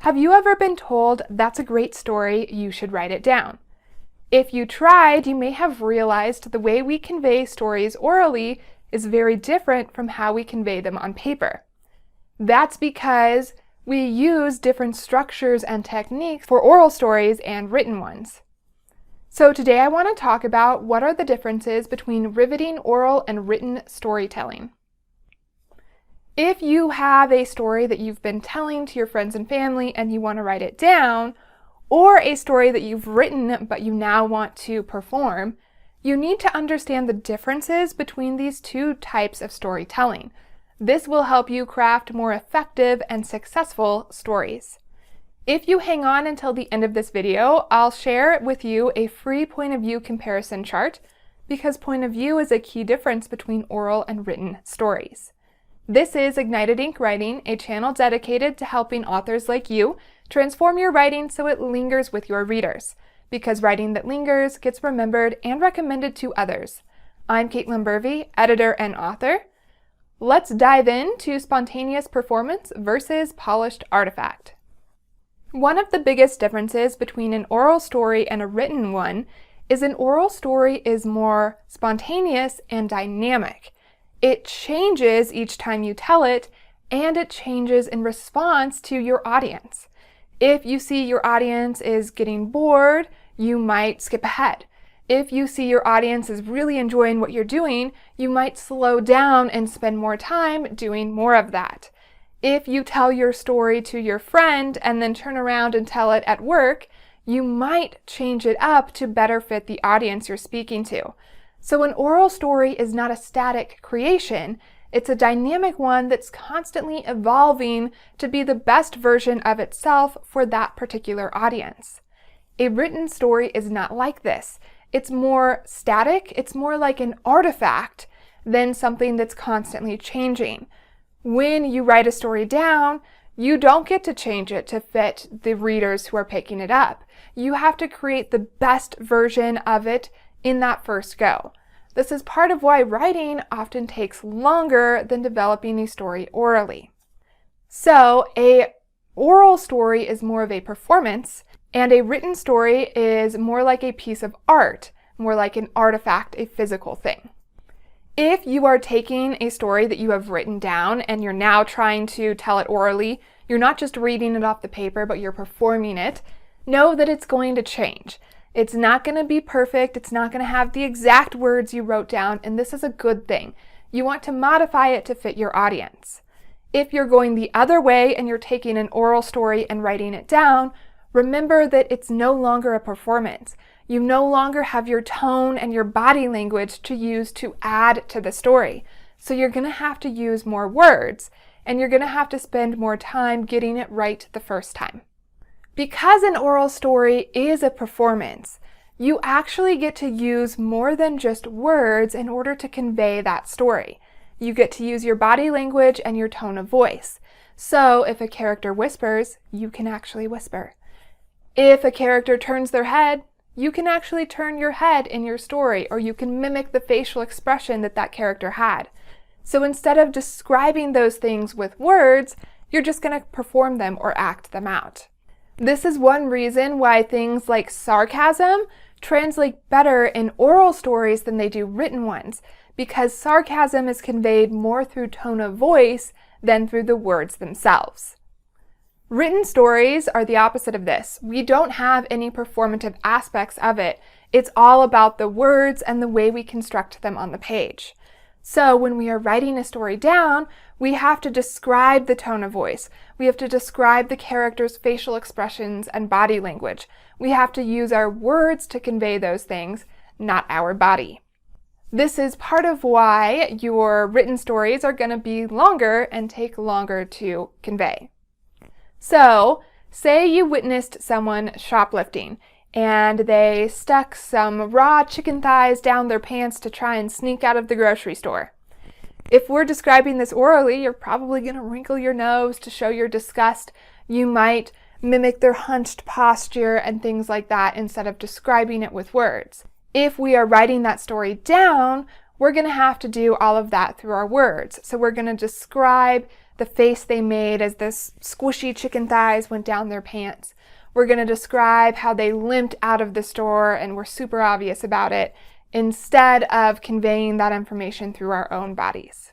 Have you ever been told, "That's a great story, you should write it down"? If you tried, you may have realized the way we convey stories orally is very different from how we convey them on paper. That's because we use different structures and techniques for oral stories and written ones. So today I want to talk about what are the differences between riveting oral and written storytelling. If you have a story that you've been telling to your friends and family and you want to write it down, or a story that you've written but you now want to perform, you need to understand the differences between these two types of storytelling. This will help you craft more effective and successful stories. If you hang on until the end of this video, I'll share with you a free point of view comparison chart because point of view is a key difference between oral and written stories. This is Ignited Ink Writing, a channel dedicated to helping authors like you transform your writing so it lingers with your readers, because writing that lingers gets remembered and recommended to others. I'm Caitlin Burvey, editor and author. Let's dive into spontaneous performance versus polished artifact. One of the biggest differences between an oral story and a written one is an oral story is more spontaneous and dynamic. It changes each time you tell it, and it changes in response to your audience. If you see your audience is getting bored, you might skip ahead. If you see your audience is really enjoying what you're doing, you might slow down and spend more time doing more of that. If you tell your story to your friend and then turn around and tell it at work, you might change it up to better fit the audience you're speaking to. So an oral story is not a static creation. It's a dynamic one that's constantly evolving to be the best version of itself for that particular audience. A written story is not like this. It's more static. It's more like an artifact than something that's constantly changing. When you write a story down, you don't get to change it to fit the readers who are picking it up. You have to create the best version of it in that first go. This is part of why writing often takes longer than developing a story orally. So, an oral story is more of a performance, and a written story is more like a piece of art, more like an artifact, a physical thing. If you are taking a story that you have written down and you're now trying to tell it orally, you're not just reading it off the paper, but you're performing it, know that it's going to change. It's not going to be perfect. It's not going to have the exact words you wrote down, and this is a good thing. You want to modify it to fit your audience. If you're going the other way and you're taking an oral story and writing it down, remember that it's no longer a performance. You no longer have your tone and your body language to use to add to the story. So you're going to have to use more words, and you're going to have to spend more time getting it right the first time. Because an oral story is a performance, you actually get to use more than just words in order to convey that story. You get to use your body language and your tone of voice. So if a character whispers, you can actually whisper. If a character turns their head, you can actually turn your head in your story, or you can mimic the facial expression that that character had. So instead of describing those things with words, you're just going to perform them or act them out. This is one reason why things like sarcasm translate better in oral stories than they do written ones, because sarcasm is conveyed more through tone of voice than through the words themselves. Written stories are the opposite of this. We don't have any performative aspects of it. It's all about the words and the way we construct them on the page. So when we are writing a story down, we have to describe the tone of voice. We have to describe the character's facial expressions and body language. We have to use our words to convey those things, not our body. This is part of why your written stories are going to be longer and take longer to convey. So, say you witnessed someone shoplifting and they stuck some raw chicken thighs down their pants to try and sneak out of the grocery store. If we're describing this orally, you're probably going to wrinkle your nose to show your disgust. You might mimic their hunched posture and things like that instead of describing it with words. If we are writing that story down, we're going to have to do all of that through our words. So we're going to describe the face they made as the squishy chicken thighs went down their pants. We're going to describe how they limped out of the store and were super obvious about it, instead of conveying that information through our own bodies.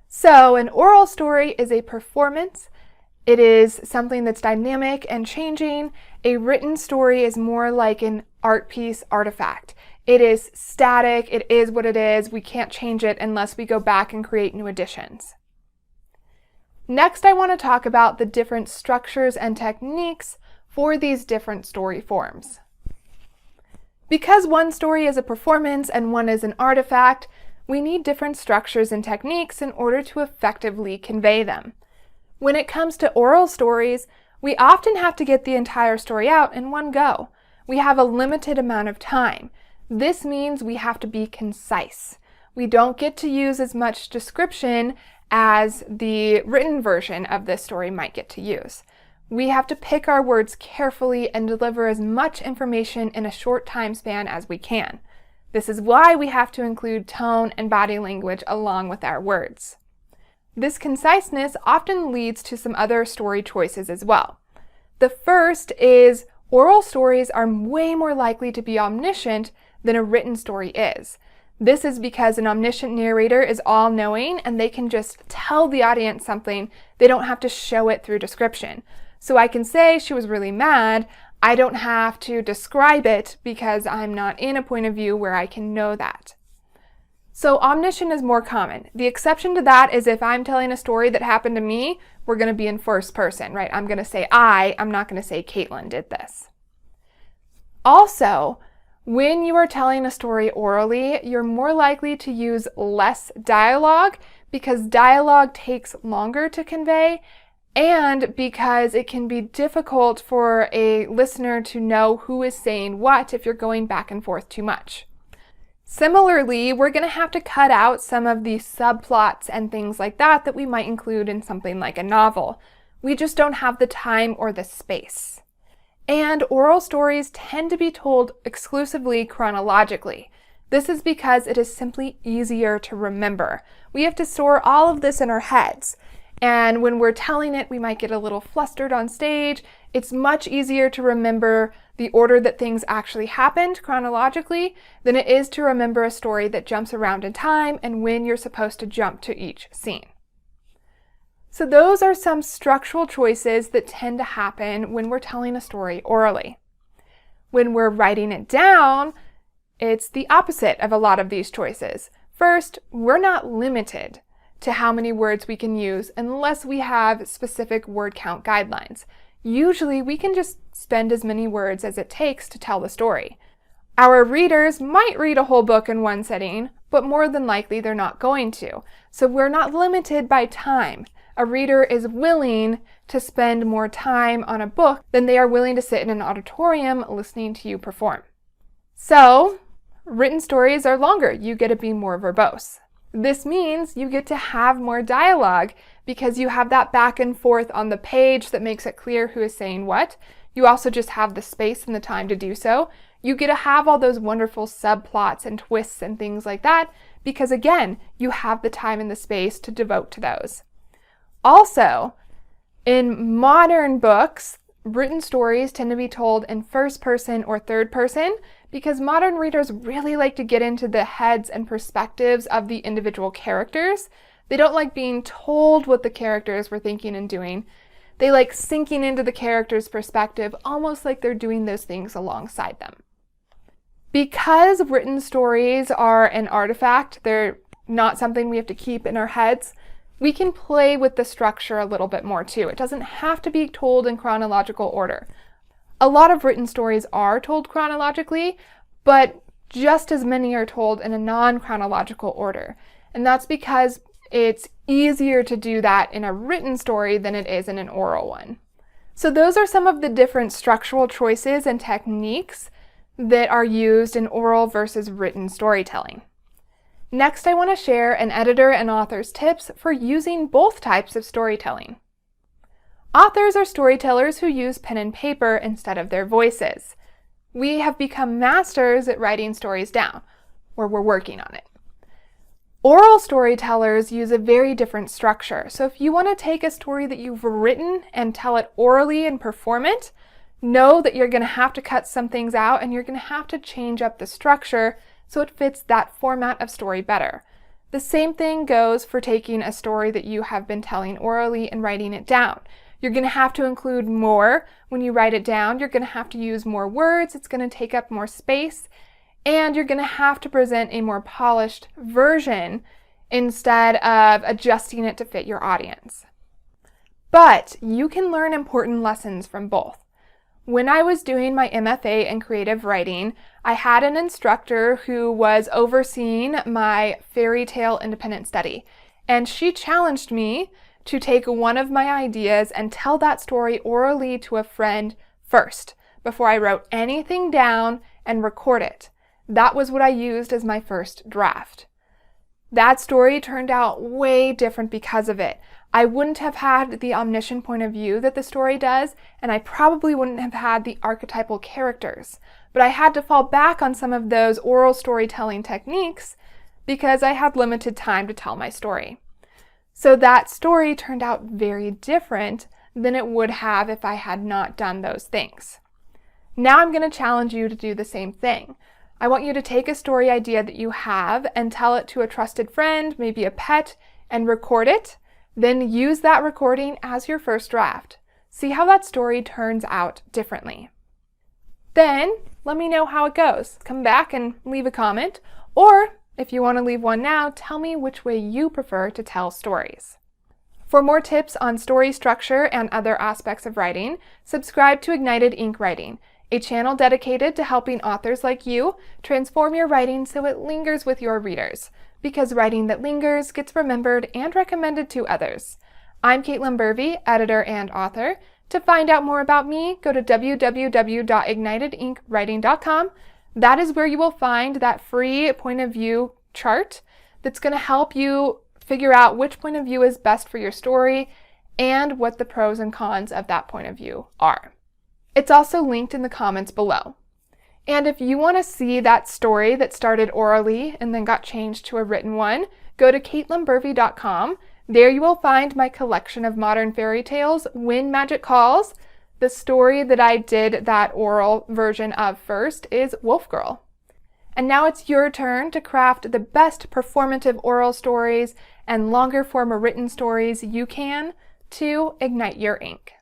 So an oral story is a performance. It is something that's dynamic and changing. A written story is more like an art piece artifact. It is static. It is what it is. We can't change it unless we go back and create new additions. Next, I want to talk about the different structures and techniques for these different story forms. Because one story is a performance and one is an artifact, we need different structures and techniques in order to effectively convey them. When it comes to oral stories, we often have to get the entire story out in one go. We have a limited amount of time. This means we have to be concise. We don't get to use as much description as the written version of this story might get to use. We have to pick our words carefully and deliver as much information in a short time span as we can. This is why we have to include tone and body language along with our words. This conciseness often leads to some other story choices as well. The first is oral stories are way more likely to be omniscient than a written story is. This is because an omniscient narrator is all-knowing and they can just tell the audience something. They don't have to show it through description. So I can say she was really mad. I don't have to describe it because I'm not in a point of view where I can know that. So omniscient is more common. The exception to that is if I'm telling a story that happened to me, we're going to be in first person, right? I'm going to say I'm not going to say Caitlin did this. Also, when you are telling a story orally, you're more likely to use less dialogue because dialogue takes longer to convey and because it can be difficult for a listener to know who is saying what if you're going back and forth too much. Similarly, we're going to have to cut out some of the subplots and things like that we might include in something like a novel. We just don't have the time or the space. And oral stories tend to be told exclusively chronologically. This is because it is simply easier to remember. We have to store all of this in our heads. And when we're telling it, we might get a little flustered on stage. It's much easier to remember the order that things actually happened chronologically than it is to remember a story that jumps around in time and when you're supposed to jump to each scene. So those are some structural choices that tend to happen when we're telling a story orally. When we're writing it down, it's the opposite of a lot of these choices. First, we're not limited to how many words we can use unless we have specific word count guidelines. Usually we can just spend as many words as it takes to tell the story. Our readers might read a whole book in one sitting, but more than likely they're not going to. So we're not limited by time. A reader is willing to spend more time on a book than they are willing to sit in an auditorium listening to you perform. So, written stories are longer. You get to be more verbose. This means you get to have more dialogue because you have that back and forth on the page that makes it clear who is saying what. You also just have the space and the time to do so. You get to have all those wonderful subplots and twists and things like that because, again, you have the time and the space to devote to those. Also, in modern books, written stories tend to be told in first person or third person because modern readers really like to get into the heads and perspectives of the individual characters. They don't like being told what the characters were thinking and doing. They like sinking into the character's perspective, almost like they're doing those things alongside them. Because written stories are an artifact, they're not something we have to keep in our heads, we can play with the structure a little bit more too. It doesn't have to be told in chronological order. A lot of written stories are told chronologically, but just as many are told in a non-chronological order. And that's because it's easier to do that in a written story than it is in an oral one. So those are some of the different structural choices and techniques that are used in oral versus written storytelling. Next, I want to share an editor and author's tips for using both types of storytelling. Authors are storytellers who use pen and paper instead of their voices. We have become masters at writing stories down, or we're working on it. Oral storytellers use a very different structure. So if you want to take a story that you've written and tell it orally and perform it, know that you're going to have to cut some things out and you're going to have to change up the structure so it fits that format of story better. The same thing goes for taking a story that you have been telling orally and writing it down. You're going to have to include more when you write it down. You're going to have to use more words. It's going to take up more space. And you're going to have to present a more polished version instead of adjusting it to fit your audience. But you can learn important lessons from both. When I was doing my MFA in creative writing, I had an instructor who was overseeing my fairy tale independent study, and she challenged me to take one of my ideas and tell that story orally to a friend first, before I wrote anything down and record it. That was what I used as my first draft. That story turned out way different because of it. I wouldn't have had the omniscient point of view that the story does, and I probably wouldn't have had the archetypal characters. But I had to fall back on some of those oral storytelling techniques because I had limited time to tell my story. So that story turned out very different than it would have if I had not done those things. Now I'm going to challenge you to do the same thing. I want you to take a story idea that you have and tell it to a trusted friend, maybe a pet, and record it. Then use that recording as your first draft. See how that story turns out differently. Then let me know how it goes. Come back and leave a comment, or if you want to leave one now, tell me which way you prefer to tell stories. For more tips on story structure and other aspects of writing, subscribe to Ignited Ink Writing, a channel dedicated to helping authors like you transform your writing so it lingers with your readers, because writing that lingers gets remembered and recommended to others. I'm Caitlin Burvey, editor and author. To find out more about me, go to www.ignitedinkwriting.com. That is where you will find that free point of view chart that's going to help you figure out which point of view is best for your story and what the pros and cons of that point of view are. It's also linked in the comments below. And if you want to see that story that started orally and then got changed to a written one, go to caitlinburvey.com. There you will find my collection of modern fairy tales, When Magic Calls. The story that I did that oral version of first is Wolf Girl. And now it's your turn to craft the best performative oral stories and longer form written stories you can to ignite your ink.